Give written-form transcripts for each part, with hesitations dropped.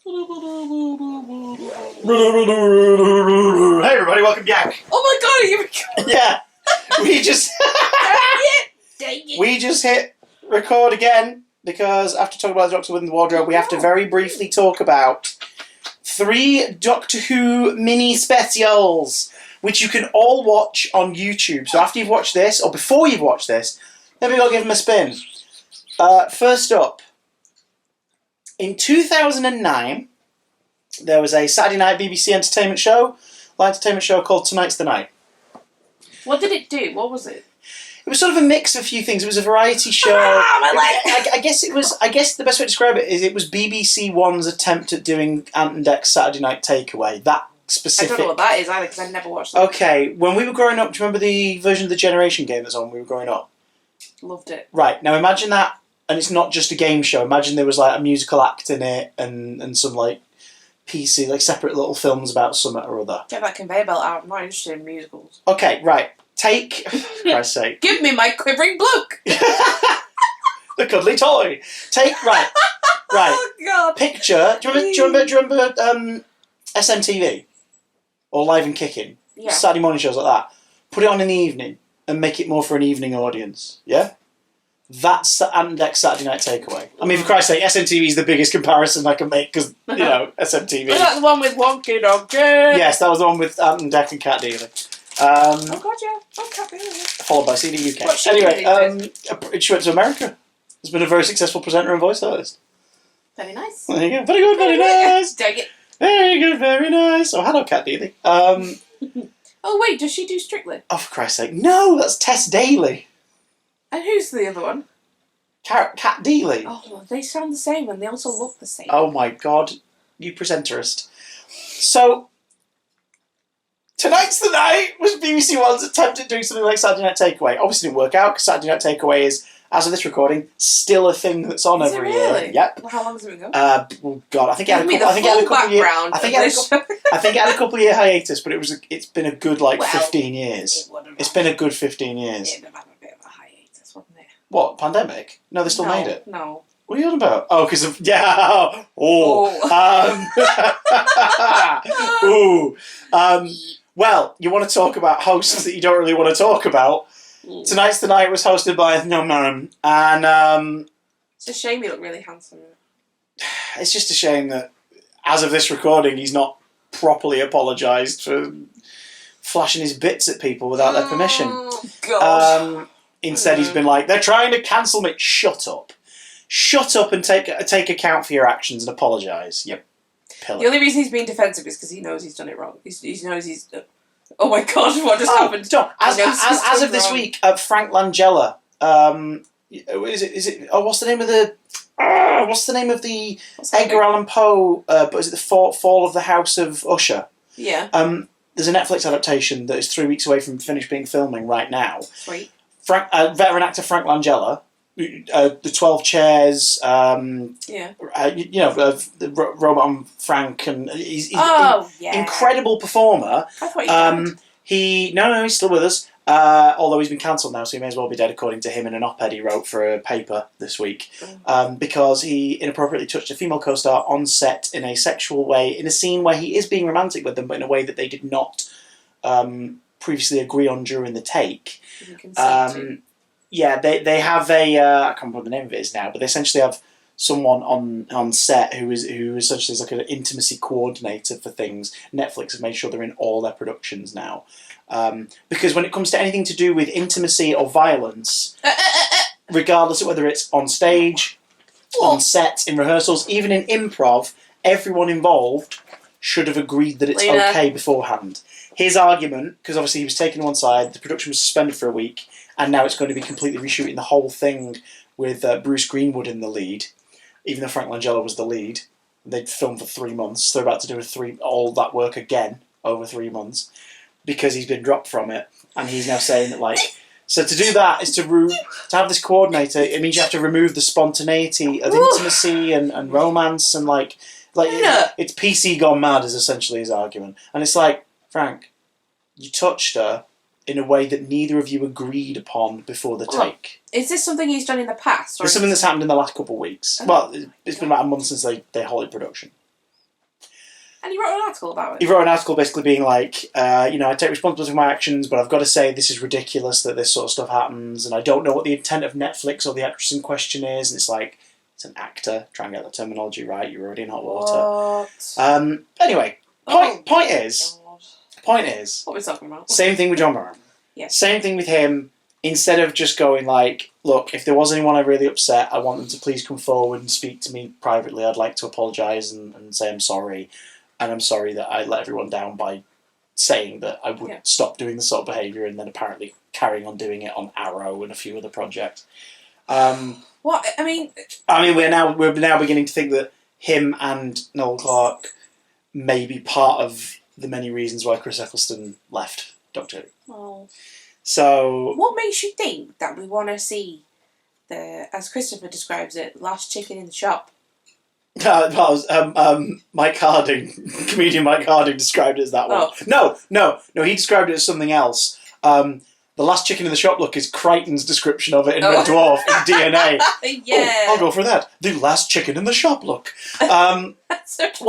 Hey everybody, welcome back. Oh my god, are you recording? Yeah, we just Dang it. we just hit record again because after talking about the Doctor Within the Wardrobe, we have to very briefly talk about 3 Doctor Who mini specials, which you can all watch on YouTube. So after you've watched this, or before you've watched this, maybe I'll give them a spin. First up, in 2009, there was a Saturday night BBC entertainment show, live entertainment show called Tonight's the Night. What did it do? What was it? It was sort of a mix of a few things. It was a variety show. My leg! I guess it was. I guess the best way to describe it is it was BBC One's attempt at doing Ant and Dec's Saturday Night Takeaway. That specific. I don't know what that is either because I never watched that. Okay, when we were growing up, do you remember the version of the Generation game that's on when we were growing up? Loved it. Right, now imagine that, and it's not just a game show. Imagine there was like a musical act in it and some like PC, like separate little films about something or other. Get that conveyor belt out. I'm not interested in musicals. Okay, right. Take, for Christ's sake. Give me my quivering bloke! The cuddly toy. Take, right. Oh god. Picture, do you remember SMTV? Or Live and Kicking? Yeah. Saturday morning shows like that. Put it on in the evening and make it more for an evening audience. Yeah? That's Ant and Dec's Saturday Night Takeaway. I mean, for Christ's sake, SMTV is the biggest comparison I can make because, you know, SMTV. Was that the one with Wonky Donkey? Yes, that was the one with Ant and Dec and Cat Dealing. Oh god, yeah. Oh, Cat Dealing. Followed by CD UK. What's she Anyway, doing she went to America. Has been a very successful presenter and voice artist. Very nice. There you go. Very good, very nice. Dang it. Very good, very nice. Oh, hello, Cat Dealing. Oh wait, does she do Strictly? Oh, for Christ's sake. No, that's Tess Daly. And who's the other one? Cat Dealy. Oh, well, they sound the same and they also look the same. Oh my god, you presenterist. So, Tonight's the Night was BBC One's attempt at doing something like Saturday Night Takeaway. Obviously didn't work out because Saturday Night Takeaway is, as of this recording, still a thing that's on Is every it really? year. Yep. Well, how long has it been going? Oh god, I think it had a Give me couple. the I think it had a full couple year. background. I think it had a couple of year hiatus, but it's been a good like 15 years. It's been a good 15 years. It'd have had a bit of a hiatus, wouldn't it? What, pandemic? No, they still made it. No. What are you on about? Oh, because of... Yeah! Well, you want to talk about hosts that you don't really want to talk about. Tonight's the Night was hosted by No Man, and It's a shame you look really handsome. it's just a shame that, as of this recording, he's not properly apologised for flashing his bits at people without their permission. Oh, God. Instead, he's been like, they're trying to cancel me. Shut up. Shut up and take account for your actions and apologise. Yep. The only reason he's being defensive is because he knows he's done it wrong. He knows he's... oh my god, what just happened? John, as of this week, Frank Langella, is it? Oh, what's the name of the? What's the name of the Edgar Allan Poe? But is it the Fall of the House of Usher? Yeah. There's a Netflix adaptation that is 3 weeks away from finished being filming right now. Sweet. Veteran actor Frank Langella. The 12 Chairs, the Robot and Frank, and he's incredible performer. I thought he's still with us. Although he's been cancelled now, so he may as well be dead, according to him in an op-ed he wrote for a paper this week, because he inappropriately touched a female co-star on set in a sexual way in a scene where he is being romantic with them, but in a way that they did not previously agree on during the take. Yeah, they have a I can't remember what the name of it is now, but they essentially have someone on set who essentially is like an intimacy coordinator for things. Netflix have made sure they're in all their productions now, because when it comes to anything to do with intimacy or violence, regardless of whether it's on stage, on set, in rehearsals, even in improv, everyone involved should have agreed that it's okay beforehand. His argument, because obviously he was taken to one side, the production was suspended for a week, and now it's going to be completely reshooting the whole thing with Bruce Greenwood in the lead, even though Frank Langella was the lead. They'd filmed for 3 months. They're about to do all that work again over 3 months because he's been dropped from it, and he's now saying that so to do that is to have this coordinator. It means you have to remove the spontaneity of intimacy and romance and it's PC gone mad is essentially his argument, and it's like, Frank, you touched her in a way that neither of you agreed upon before the take. Is this something he's done in the past? It's something that's happened in the last couple of weeks. Well, it's been about a month since they halted production. And he wrote an article about it. He wrote an article basically being like, I take responsibility for my actions, but I've got to say this is ridiculous that this sort of stuff happens, and I don't know what the intent of Netflix or the actress in question is. And it's like, it's an actor. Try and get the terminology right. You're already in hot water. What? Anyway, point is, what are we talking about? same thing with John Barron. Yeah. Same thing with him. Instead of just going like, look, if there was anyone I really upset, I want them to please come forward and speak to me privately. I'd like to apologise and say I'm sorry. And I'm sorry that I let everyone down by saying that I would stop doing this sort of behaviour and then apparently carrying on doing it on Arrow and a few other projects. What? I mean, we're now beginning to think that him and Noel Clarke may be part of the many reasons why Chris Eccleston left Doctor Who. Oh. So, what makes you think that we want to see as Christopher describes it, last chicken in the shop? Mike Harding, comedian Mike Harding described it as that one. Oh. No, he described it as something else. The last chicken in the shop look is Crichton's description of it in Red Dwarf in DNA. Yeah. I'll go for that. The last chicken in the shop look. Well,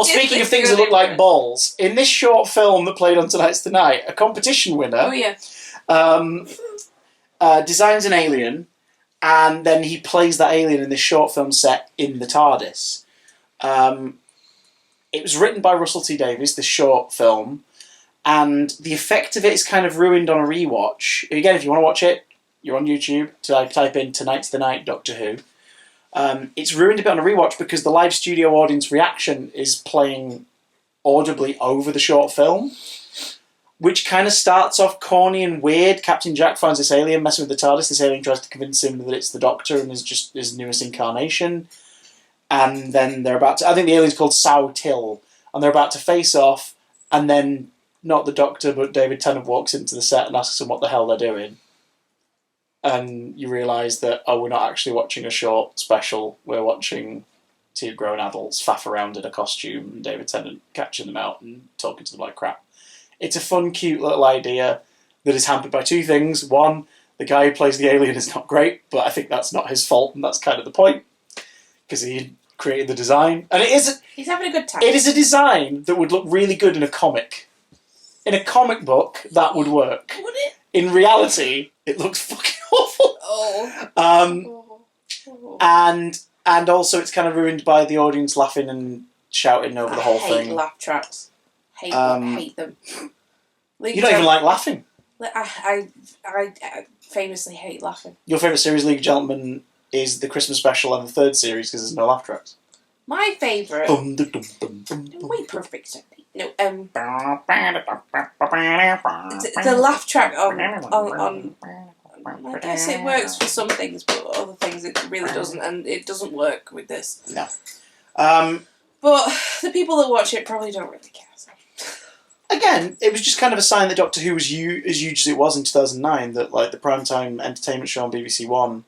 speaking of things that really look like balls, in this short film that played on Tonight's Tonight, a competition winner designs an alien, and then he plays that alien in this short film set in the TARDIS. It was written by Russell T Davies, this short film, and the effect of it is kind of ruined on a rewatch. Again, if you want to watch it, you're on YouTube. Type in Tonight's the Night Doctor Who. It's ruined a bit on a rewatch because the live studio audience reaction is playing audibly over the short film, which kind of starts off corny and weird. Captain Jack finds this alien messing with the TARDIS. This alien tries to convince him that it's the Doctor and is just his newest incarnation. And then they're about to... I think the alien's called Sow Till. And they're about to face off. And then, not the Doctor, but David Tennant walks into the set and asks them what the hell they're doing. And you realise that, we're not actually watching a short special. We're watching two grown adults faff around in a costume and David Tennant catching them out and talking to them like crap. It's a fun, cute little idea that is hampered by two things. One, the guy who plays the alien is not great, but I think that's not his fault, and that's kind of the point. Because he created the design. And he's having a good time. It is a design that would look really good in a comic. In a comic book, that would work. Would it? In reality, it looks fucking awful. And also it's kind of ruined by the audience laughing and shouting over the whole thing. I hate laugh tracks. Hate them. You don't even like laughing. I famously hate laughing. Your favourite series, League of Gentlemen, is the Christmas special and the third series because there's no laugh tracks. My favourite... Wait, perfect. No, the laugh track on I guess it works for some things, but other things it really doesn't, and it doesn't work with this. No. But the people that watch it probably don't really care. So. Again, it was just kind of a sign that Doctor Who was as huge as it was in 2009, that like the primetime entertainment show on BBC One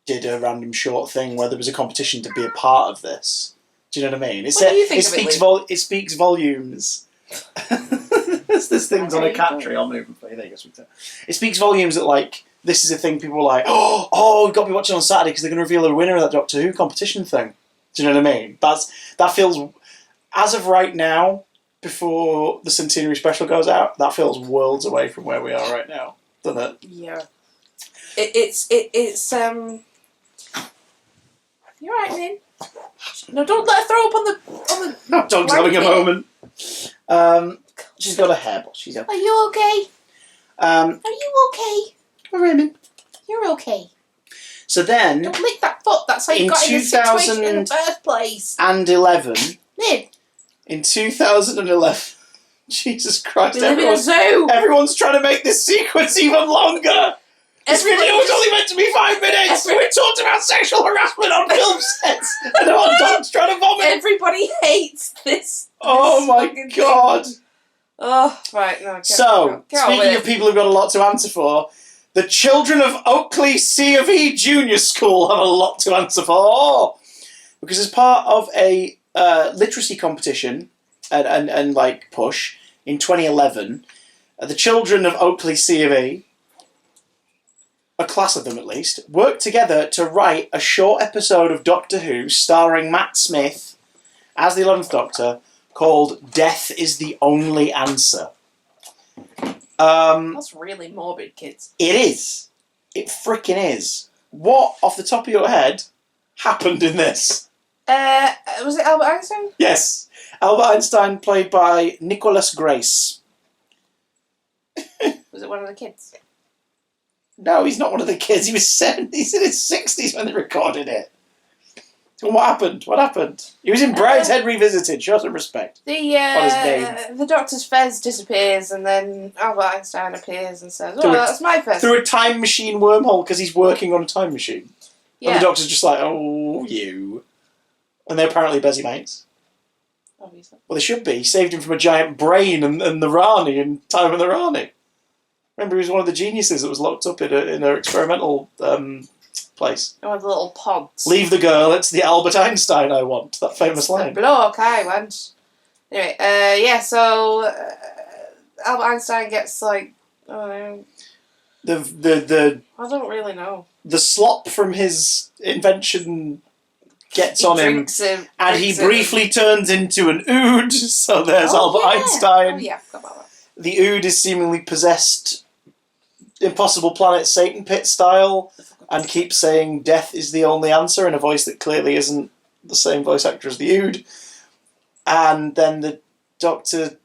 did a random short thing where there was a competition to be a part of this. Do you know what I mean? What do you think of it speaks volumes. There's things on a cat tree. I'll move them for you. There you go. It speaks volumes that like this is a thing people are like, oh, we've got to be watching on Saturday because they're going to reveal the winner of that Doctor Who competition thing. Do you know what I mean? That feels, as of right now, before the Centenary Special goes out, that feels worlds away from where we are right now, doesn't it? Yeah. It's You're right, Lynn. No, don't let her throw up on the. No, dog's having a moment. She's got a hair, but she's okay. Are you okay? Are you okay? Raymond. You're okay. So then, don't lick that foot. That's how you got in this situation in the first place. And 11. Lynn. In 2011. Jesus Christ! We live in a zoo. Everyone's trying to make this sequence even longer. This video was only meant to be 5 minutes. We talked about sexual harassment on film sets, and our dog's trying to vomit. Everybody hates this. Oh my god! Oh right, no. So speaking of people who've got a lot to answer for, the children of Oakley C of E Junior School have a lot to answer for, because as part of a literacy competition and like push in 2011, the children of Oakley C of E, a class of them at least, worked together to write a short episode of Doctor Who starring Matt Smith as the 11th Doctor called Death is the Only Answer. That's really morbid, kids. It is. It frickin' is. What, off the top of your head, happened in this? Was it Albert Einstein? Yes. Albert Einstein, played by Nicholas Grace. Was it one of the kids? No, he's not one of the kids. He was 70. He's in his 60s when they recorded it. So what happened? What happened? He was in Brideshead Revisited. Show some respect. The doctor's fez disappears, and then Albert Einstein appears and says, "Oh, that's my fez." Through a time machine wormhole because he's working on a time machine. Yeah. And the doctor's just like, "Oh, you." And they're apparently busy mates. Obviously. Well, they should be. He saved him from a giant brain and the Rani in Time of the Rani. Remember, he was one of the geniuses that was locked up in a experimental place. One of the little pods. Leave the girl, it's the Albert Einstein I want. That famous line. The bloke I want. Anyway, so Albert Einstein gets like, I don't really know. The slop from his invention gets on him, and he briefly turns into an ood. So there's Albert Einstein. Oh yeah, forgot about that. The ood is seemingly possessed, Impossible Planet Satan Pit style, and keeps saying death is the only answer in a voice that clearly isn't the same voice actor as the ood. And then the doctor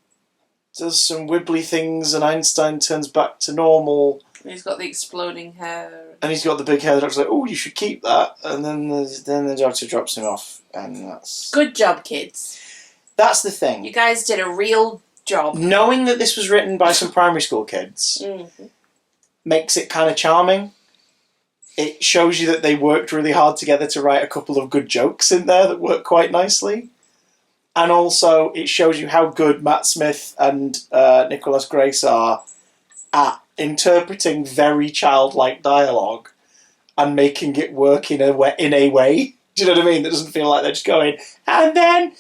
does some wibbly things, and Einstein turns back to normal. He's got the exploding hair. And he's got the big hair. The doctor's like, "Oh, you should keep that." And then the doctor drops him off, and that's... Good job, kids. That's the thing. You guys did a real job. Knowing that this was written by some primary school kids makes it kind of charming. It shows you that they worked really hard together to write a couple of good jokes in there that work quite nicely. And also, it shows you how good Matt Smith and Nicholas Grace are at interpreting very childlike dialogue and making it work in a way. Do you know what I mean? That doesn't feel like they're just going, and then,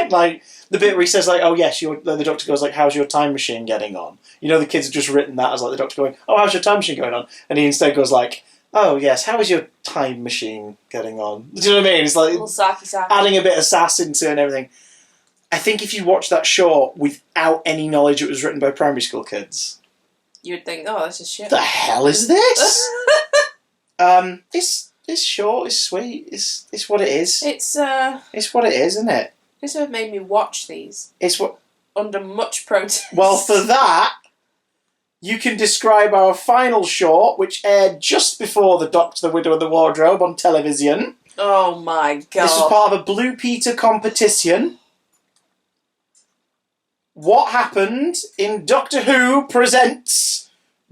like, the bit where he says, like, "Oh, yes," the doctor goes, like, "How's your time machine getting on?" You know, the kids have just written that as, like, the doctor going, "Oh, how's your time machine going on?" And he instead goes, like, "Oh, yes, how is your time machine getting on?" Do you know what I mean? It's like, a little sarky. Adding a bit of sass into it and everything. I think if you watch that short without any knowledge it was written by primary school kids, you'd think, "Oh, this is shit." The hell is this? This short is sweet. It's what it is. It's what it is, isn't it? This would have made me watch these. It's what under much protest. Well, for that, you can describe our final short, which aired just before The Doctor, the Widow, and the Wardrobe on television. Oh my god! This was part of a Blue Peter competition. What happened in Doctor Who presents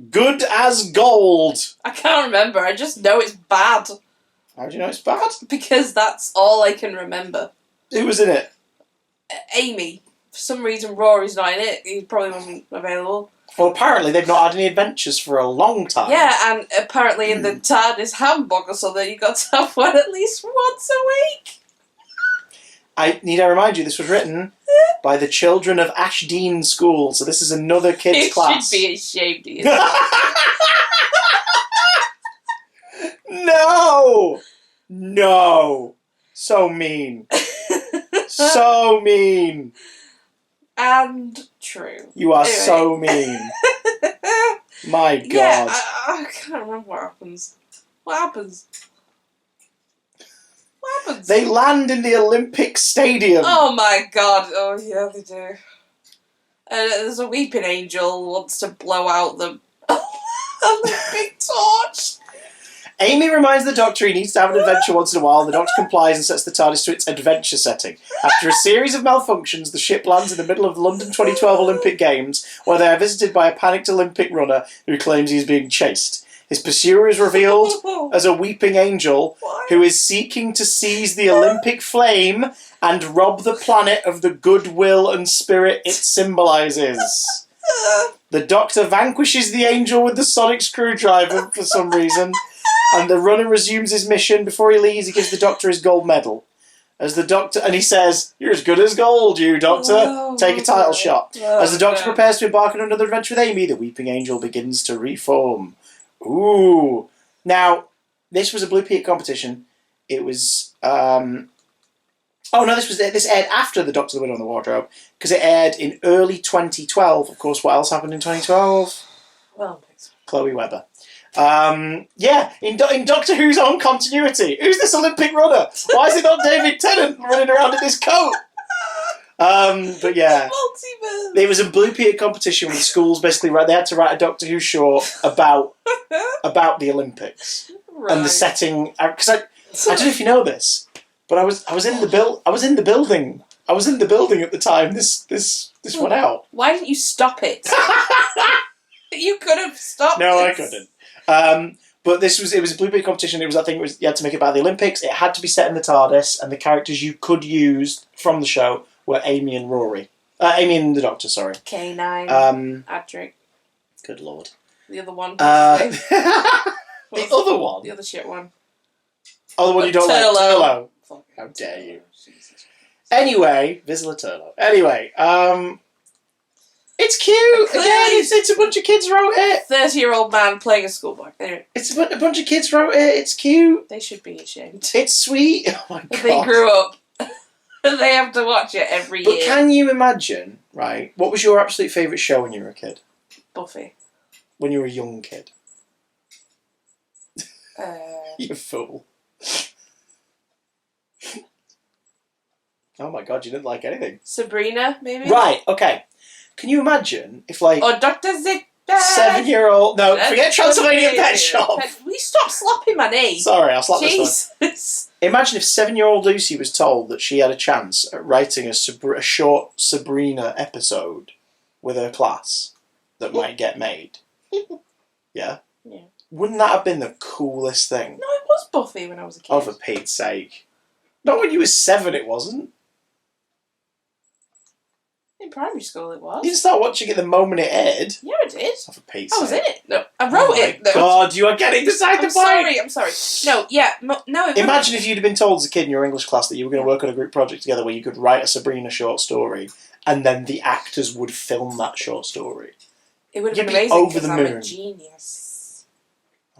Good as Gold? I can't remember. I just know it's bad. How do you know it's bad? Because that's all I can remember. Who was in it? Amy. For some reason, Rory's not in it. He probably wasn't available. Well, apparently they've not had any adventures for a long time. Yeah, and apparently in the TARDIS handbook or something, you got to have one at least once a week. I remind you, this was written by the children of Ashdean School, so this is another kids' class. You should be ashamed of yourself. No! So mean. So mean. And true. You are so mean. My God. Yeah, I can't remember what happens. What happens? They land in the Olympic Stadium. Oh my god. Oh yeah, they do. There's a weeping angel who wants to blow out the Olympic torch. Amy reminds the Doctor he needs to have an adventure once in a while, and the Doctor complies and sets the TARDIS to its adventure setting. After a series of malfunctions, the ship lands in the middle of the London 2012 Olympic Games, where they are visited by a panicked Olympic runner who claims he is being chased. His pursuer is revealed as a weeping angel who is seeking to seize the Olympic flame and rob the planet of the goodwill and spirit it symbolises. The Doctor vanquishes the angel with the sonic screwdriver for some reason, and the runner resumes his mission. Before he leaves, he gives the Doctor his gold medal. As the Doctor, and he says, "You're as good as gold, you Doctor. Take a title shot." As the Doctor prepares to embark on another adventure with Amy, the weeping angel begins to reform. Ooh. Now, this was a Blue Peter competition. It was Oh no, this aired after the Doctor, the Widow and the Wardrobe because it aired in early 2012. Of course, what else happened in 2012? Olympics. Chloe Webber. In Doctor Who's own continuity, who's this Olympic runner? Why is it not David Tennant running around in this coat? But yeah, Multiverse. there was a Blue Peter competition with schools. Basically, they had to write a Doctor Who short about the Olympics and the setting. Because I don't know if you know this, but I was in the building. I was in the building at the time this went out. Why didn't you stop it? You could have stopped. No, this. I couldn't. But it was a Blue Peter competition. You had to make it about the Olympics. It had to be set in the TARDIS, and the characters you could use from the show were Amy and Rory. Amy and the Doctor, sorry. K9. Adric. Good lord. The other one. The other one? The other shit one. Oh, the one you don't like? Turlo. How dare you. Anyway, Vizsla Turlo. Anyway, it's cute. Again, it's a bunch of kids wrote it. 30-year-old man playing a schoolboy. It's a bunch of kids wrote it. It's cute. They should be ashamed. It's sweet. Oh my god. They grew up. They have to watch it every year. But can you imagine, right? What was your absolute favourite show when you were a kid? Buffy. When you were a young kid? You fool. Oh my god, you didn't like anything. Sabrina, maybe? Right, okay. Can you imagine if, like... Or Dr. Zip. 7-year-old... No, forget Transylvania Pet Shop. Will you stop slapping my knee? Sorry, I'll slap Jesus. this one. Imagine if 7-year-old Lucy was told that she had a chance at writing a short Sabrina episode with her class that might get made. Yeah? Yeah. Wouldn't that have been the coolest thing? No, it was Buffy when I was a kid. Oh, for Pete's sake. Not when you were 7, it wasn't. In primary school it was. You didn't start watching it the moment it aired. Yeah, I did. Oh, for Pete's I sake. was in it. No, I wrote it. Oh my god, you are getting beside the point! I'm sorry. No, yeah, no. Imagine if you'd have been told as a kid in your English class that you were going to work on a group project together where you could write a Sabrina short story and then the actors would film that short story. It would have You'd been be amazing over the I'm moon. a genius.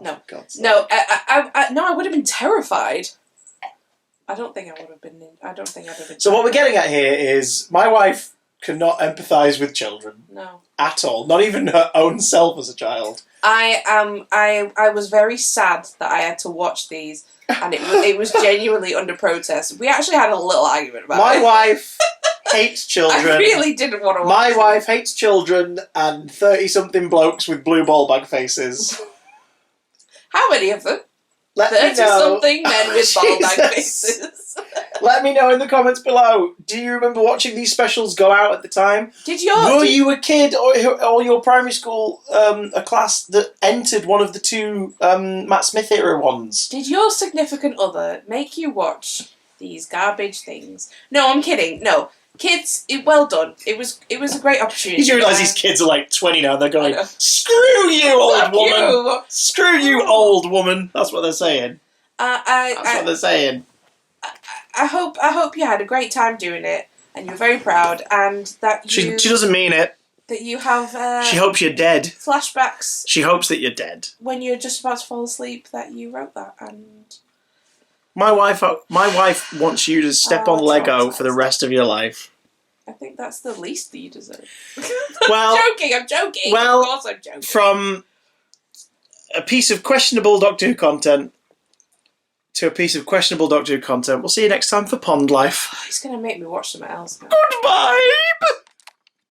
No. Oh, God's sake. No, I would have been terrified. I don't think I would have been. I don't think I'd have been. So what we're getting at here is my wife cannot empathise with children. No. At all. Not even her own self as a child. I was very sad that I had to watch these, and it was genuinely under protest. We actually had a little argument about it. My wife hates children. I really didn't want to watch My it. wife hates children and 30-something blokes with blue ball bag faces. How many of them? Let me know. 30-something men with ball bag faces. Let me know in the comments below. Do you remember watching these specials go out at the time? Were you a kid or your primary school a class that entered one of the two Matt Smith era ones? Did your significant other make you watch these garbage things? No, I'm kidding. No. Kids, well done. It was a great opportunity. You realise these kids are like 20 now. They're going, screw you, old Fuck woman. you. Screw you, old woman. That's what they're saying. That's what they're saying. I hope you had a great time doing it, and you're very proud, and that you... She doesn't mean it. That you have... she hopes you're dead. Flashbacks. She hopes that you're dead. When you're just about to fall asleep, that you wrote that, and... My wife wants you to step on Lego for the rest of your life. I think that's the least that you deserve. Well, I'm joking. Well, of course I'm joking. From a piece of questionable Doctor Who content to a piece of questionable Doctor Who content, we'll see you next time for Pond Life. He's going to make me watch something else now. Goodbye!